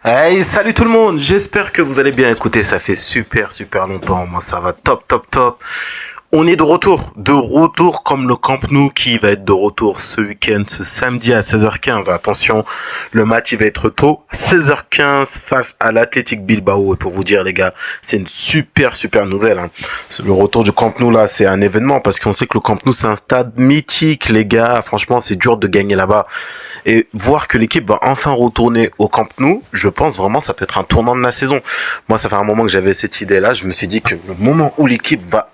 Hey, salut tout le monde, j'espère que vous allez bien. Écoutez, ça fait super longtemps, moi ça va top. On est de retour comme le Camp Nou qui va être de retour ce week-end, ce samedi à 16h15. Attention, le match il va être tôt, 16h15 face à l'Athletic Bilbao. Et pour vous dire les gars, c'est une super nouvelle. Hein. Le retour du Camp Nou là, c'est un événement parce qu'on sait que le Camp Nou c'est un stade mythique les gars. Franchement, c'est dur de gagner là-bas. Et voir que l'équipe va enfin retourner au Camp Nou, je pense vraiment ça peut être un tournant de la saison. Moi, ça fait un moment que j'avais cette idée-là. Je me suis dit que le moment où l'équipe va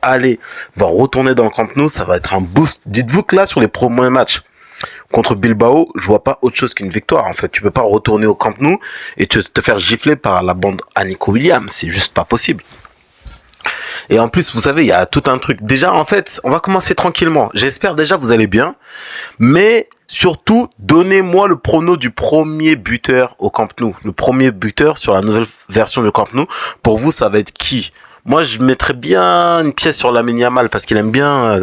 retourner dans le Camp Nou, ça va être un boost. Dites-vous que là, sur les premiers matchs contre Bilbao, je vois pas autre chose qu'une victoire. En fait, tu peux pas retourner au Camp Nou et te faire gifler par la bande à Nico Williams. C'est juste pas possible. Et en plus, vous savez, il y a tout un truc. Déjà, en fait, on va commencer tranquillement. J'espère déjà vous allez bien. Mais surtout, donnez-moi le prono du premier buteur au Camp Nou. Le premier buteur sur la nouvelle version du Camp Nou. Pour vous, ça va être qui? Moi, je mettrais bien une pièce sur Lamine Yamal parce qu'il aime bien,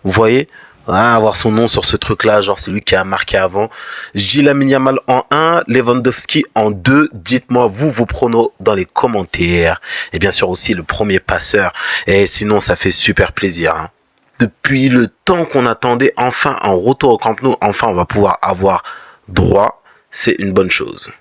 vous voyez, avoir son nom sur ce truc-là. Genre, c'est lui qui a marqué avant. Je dis Lamine Yamal en 1, Lewandowski en 2. Dites-moi, vous, vos pronos dans les commentaires. Et bien sûr aussi le premier passeur. Et sinon, ça fait super plaisir. Hein. Depuis le temps qu'on attendait, enfin, en retour au Camp Nou, enfin, on va pouvoir avoir droit. C'est une bonne chose.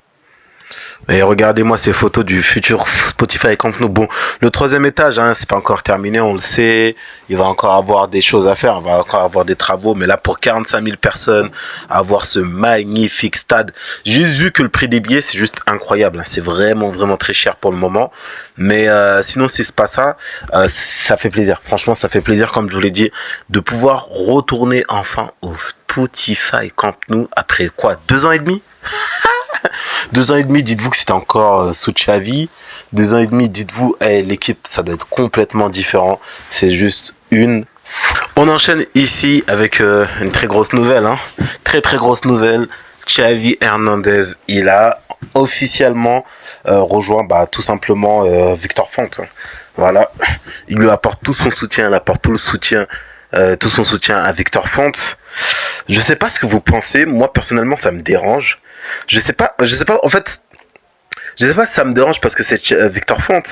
Et regardez-moi ces photos du futur Spotify Camp Nou. Bon, le troisième étage, hein, c'est pas encore terminé, on le sait. Il va encore avoir des choses à faire, on va encore avoir des travaux. Mais là, pour 45 000 personnes, avoir ce magnifique stade. J'ai juste vu que le prix des billets, c'est juste incroyable. Hein. C'est vraiment très cher pour le moment. Mais sinon, si c'est pas ça, ça fait plaisir. Franchement, ça fait plaisir, comme je vous l'ai dit, de pouvoir retourner enfin au Spotify Camp Nou après quoi, 2 ans et demi? 2 ans et demi, dites-vous que c'était encore sous Xavi. 2 ans et demi, dites-vous, hey, l'équipe, ça doit être complètement différent. C'est juste une. On enchaîne ici avec une très grosse nouvelle. Hein. Très grosse nouvelle. Xavi Hernandez, il a officiellement rejoint tout simplement Victor Font. Hein. Voilà. Il lui apporte tout son soutien, il apporte tout son soutien à Victor Font. Je sais pas ce que vous pensez. Moi, personnellement, ça me dérange. Je sais pas, en fait, je sais pas si ça me dérange parce que c'est Victor Font.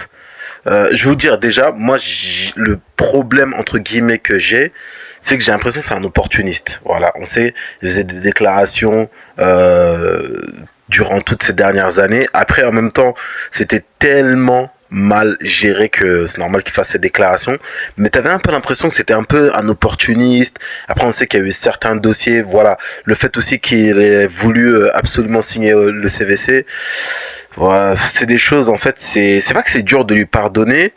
Je vais vous dire déjà, moi, le problème entre guillemets que c'est que j'ai l'impression que c'est un opportuniste. Voilà, on sait, il faisait des déclarations durant toutes ces dernières années. Après, en même temps, c'était tellement mal géré que c'est normal qu'il fasse ces déclarations, mais t'avais un peu l'impression que c'était un peu un opportuniste. Après, on sait qu'il y a eu certains dossiers, voilà, le fait aussi qu'il ait voulu absolument signer le CVC, voilà, c'est des choses, en fait, c'est pas que c'est dur de lui pardonner,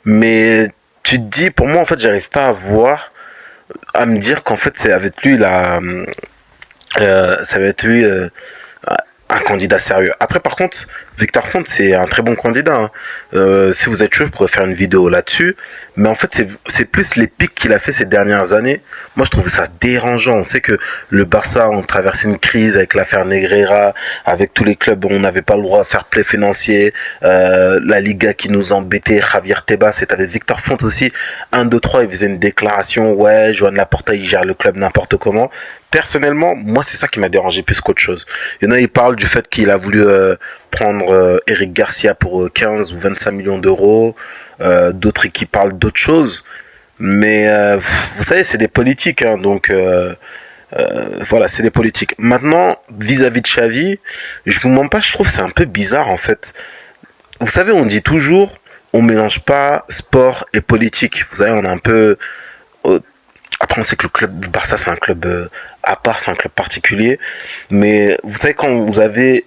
mais tu te dis, pour moi, en fait, j'arrive pas à me dire qu'en fait, c'est avec lui ça va être lui un candidat sérieux. Après, par contre, Victor Font, c'est un très bon candidat. Hein. Si vous êtes chaud, je pourrais faire une vidéo là-dessus. Mais en fait, c'est plus les pics qu'il a fait ces dernières années. Moi, je trouve ça dérangeant. On sait que le Barça, on traversé une crise avec l'affaire Negreira, avec tous les clubs où on n'avait pas le droit à faire play financier, la Liga qui nous embêtait, Javier Tebas, c'était avec Victor Font aussi. 1, 2, 3, il faisait une déclaration, ouais, Joan Laporta, il gère le club n'importe comment. Personnellement, moi, c'est ça qui m'a dérangé plus qu'autre chose. Il y en a, ils parlent du fait qu'il a voulu prendre Eric Garcia pour 15 ou 25 millions d'euros. D'autres qui parlent d'autres choses. Mais vous savez, c'est des politiques. Hein, donc, voilà, c'est des politiques. Maintenant, vis-à-vis de Xavi, je vous mens pas, je trouve que c'est un peu bizarre, en fait. Vous savez, on dit toujours, on mélange pas sport et politique. Vous savez, on a un peu... Après, on sait que le club du Barça, c'est un club à part, c'est un club particulier. Mais vous savez, quand vous avez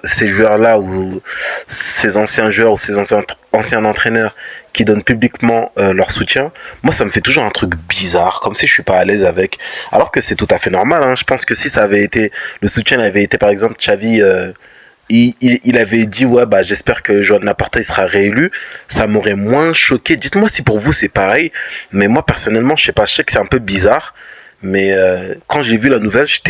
ces joueurs-là, ou ces anciens joueurs, ou ces anciens entraîneurs qui donnent publiquement leur soutien, moi, ça me fait toujours un truc bizarre, comme si je suis pas à l'aise avec. Alors que c'est tout à fait normal. Hein. Je pense que si ça avait été, le soutien avait été, par exemple, Xavi... il avait dit ouais j'espère que Joan Laporta il sera réélu, ça m'aurait moins choqué. Dites-moi si pour vous c'est pareil, mais moi personnellement je sais que c'est un peu bizarre, mais quand j'ai vu la nouvelle ça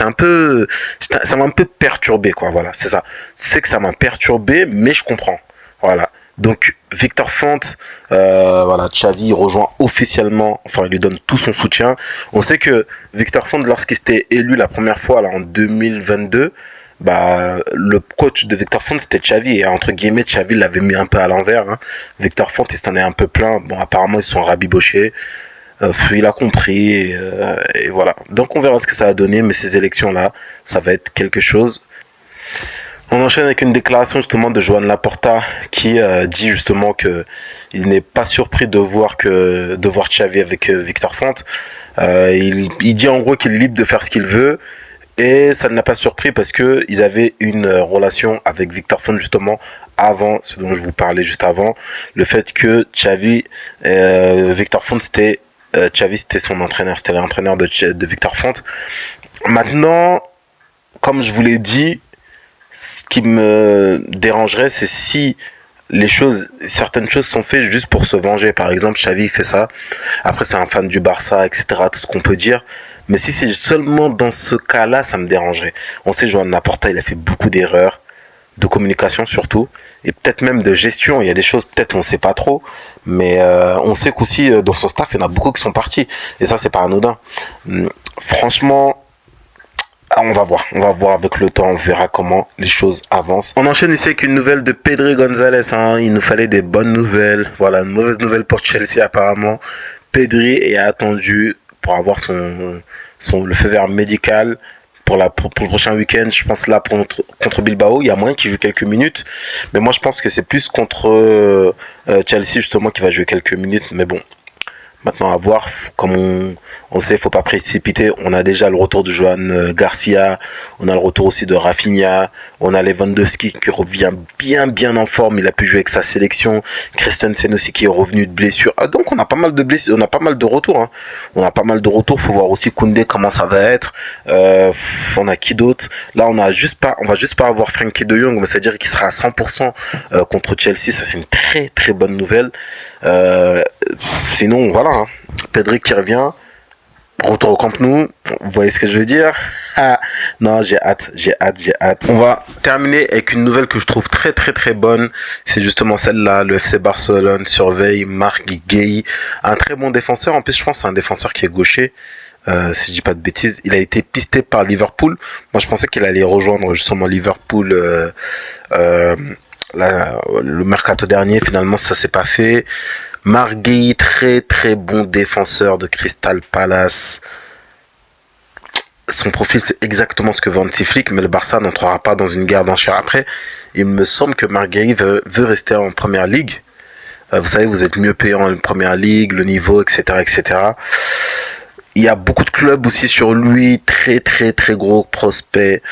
m'a un peu perturbé quoi, voilà, c'est ça, c'est que ça m'a perturbé, mais je comprends, voilà. Donc Victor Font, voilà, Xavi rejoint officiellement, enfin il lui donne tout son soutien. On sait que Victor Font, lorsqu'il s'était élu la première fois là en 2022, le coach de Victor Font, c'était Xavi. Et entre guillemets, Xavi l'avait mis un peu à l'envers. Hein. Victor Font, il s'en est un peu plein. Bon, apparemment, ils sont rabibochés. Il a compris. Et voilà. Donc, on verra ce que ça va donner. Mais ces élections-là, ça va être quelque chose. On enchaîne avec une déclaration justement de Joan Laporta qui dit justement que il n'est pas surpris de voir Xavi avec Victor Font. Il dit en gros qu'il est libre de faire ce qu'il veut. Et ça ne l'a pas surpris parce que ils avaient une relation avec Victor Font justement avant, ce dont je vous parlais juste avant, le fait que Xavi, Victor Font Xavi c'était son entraîneur, c'était l'entraîneur de Victor Font. Maintenant, comme je vous l'ai dit, ce qui me dérangerait, c'est si certaines choses sont faites juste pour se venger. Par exemple, Xavi fait ça. Après, c'est un fan du Barça, etc. Tout ce qu'on peut dire. Mais si c'est seulement dans ce cas-là, ça me dérangerait. On sait, Joan Laporta, il a fait beaucoup d'erreurs, de communication surtout, et peut-être même de gestion. Il y a des choses, peut-être, on ne sait pas trop. Mais on sait qu'aussi, dans son staff, il y en a beaucoup qui sont partis. Et ça, c'est pas anodin. Franchement, on va voir avec le temps, on verra comment les choses avancent. On enchaîne ici avec une nouvelle de Pedri González, hein. Il nous fallait des bonnes nouvelles. Voilà, une mauvaise nouvelle pour Chelsea apparemment. Pedri est attendu pour avoir le feu vert médical pour le prochain week-end. Je pense là contre Bilbao, il y a moyen qu'il joue quelques minutes. Mais moi je pense que c'est plus contre Chelsea justement qui va jouer quelques minutes. Mais bon. Maintenant à voir, comme on sait, il ne faut pas précipiter. On a déjà le retour de Johan Garcia, on a le retour aussi de Rafinha, on a Lewandowski qui revient bien en forme, il a pu jouer avec sa sélection, Christensen aussi qui est revenu de blessure. Ah, donc on a pas mal de blessures, on a pas mal de retours. Hein. On a pas mal de retours, faut voir aussi Koundé comment ça va être. On a qui d'autre? Là on va juste pas avoir Frenkie de Jong, c'est-à-dire qu'il sera à 100% contre Chelsea, ça c'est une très bonne nouvelle. Sinon voilà, hein. Pedri qui revient, retour au Camp Nou, vous voyez ce que je veux dire? Non, j'ai hâte. On va terminer avec une nouvelle que je trouve très bonne, c'est justement celle-là. Le FC Barcelone surveille Marc Guehi, un très bon défenseur. En plus je pense que c'est un défenseur qui est gaucher, si je dis pas de bêtises. Il a été pisté par Liverpool. Moi je pensais qu'il allait rejoindre justement Liverpool le mercato dernier. Finalement ça s'est pas fait. Marc Guehi, très bon défenseur de Crystal Palace. Son profil c'est exactement ce que veut Hansi Flick, mais le Barça n'entrera pas dans une guerre d'enchères. Après, il me semble que Marc Guehi veut rester en Première Ligue. Vous savez, vous êtes mieux payé en Première Ligue, le niveau, etc. Il y a beaucoup de clubs aussi sur lui, très gros prospect.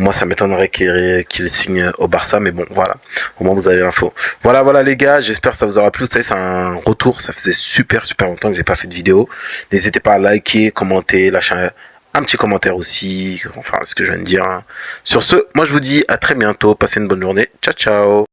Moi, ça m'étonnerait qu'il signe au Barça, mais bon, voilà. Au moins, vous avez l'info. Voilà les gars, j'espère que ça vous aura plu. Vous savez, c'est un retour. Ça faisait super longtemps que j'ai pas fait de vidéo. N'hésitez pas à liker, commenter, lâcher un petit commentaire aussi. Enfin, ce que je viens de dire. Sur ce, moi, je vous dis à très bientôt. Passez une bonne journée. Ciao.